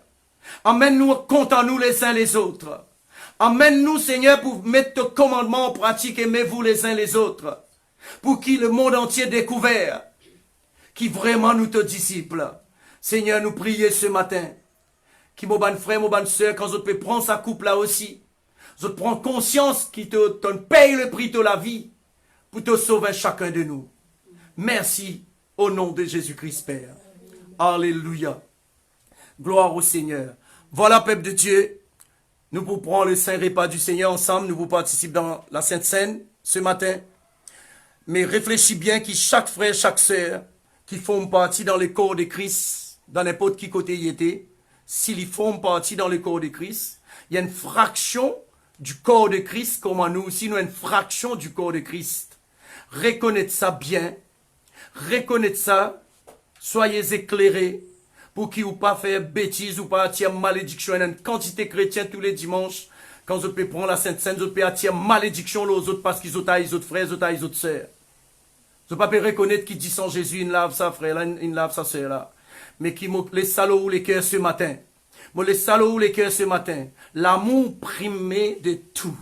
Amène-nous à compter nous les uns les autres. Amène-nous, Seigneur, pour mettre tes commandements en pratique, aimez-vous les uns les autres. Pour qui le monde entier découvert, qui vraiment nous te disciples. Seigneur, nous prions ce matin, qui mon bon frère, mon bonne sœur, quand je peux prendre sa coupe là aussi, je prends conscience qu'il te paye le prix de la vie pour te sauver chacun de nous. Merci au nom de Jésus-Christ, Père. Alléluia. Gloire au Seigneur. Voilà, peuple de Dieu, nous vous prenons le saint repas du Seigneur ensemble, nous vous participons dans la Sainte Seine ce matin. Mais réfléchis bien que chaque frère, chaque sœur, qui font partie dans le corps de Christ, dans n'importe qui côté il était, s'ils font partie dans le corps de Christ, il y a une fraction du corps de Christ, comme nous aussi, nous avons une fraction du corps de Christ. Reconnaître ça bien, reconnaître ça, soyez éclairés, pour qu'ils ne pas faire bêtises ou pas attirer malédiction. Il y a une quantité de chrétiens tous les dimanches, quand je peux prendre la Sainte Seine, je peux attirer malédiction aux autres parce qu'ils ont les autres frères, ils ont les autres sœurs. Je ne peux pas reconnaître qui dit sans Jésus, il lave sa frère là, il lave sa sœur là. Mais qui m'ont les salauds ou les cœurs ce matin. Moi, les salauds ou les cœurs ce matin. L'amour primé de tout.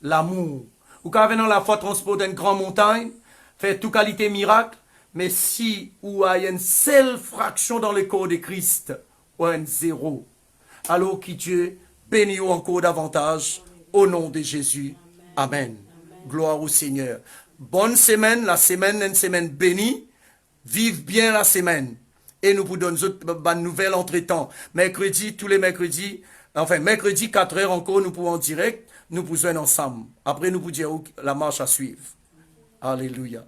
L'amour. Ou quand venant la foi transporter une grande montagne, faire toute qualité miracle, mais si ou il y a une seule fraction dans le corps de Christ, ou un zéro. Alors que Dieu bénit encore davantage au nom de Jésus. Amen. Gloire au Seigneur. Bonne semaine, la semaine est une semaine bénie. Vive bien la semaine. Et nous vous donnons d'autres bonnes nouvelles entre-temps. Mercredi, tous les mercredis, mercredi 4h encore, nous pouvons en direct, nous vous joignons ensemble. Après, nous vous dirons la marche à suivre. Alléluia.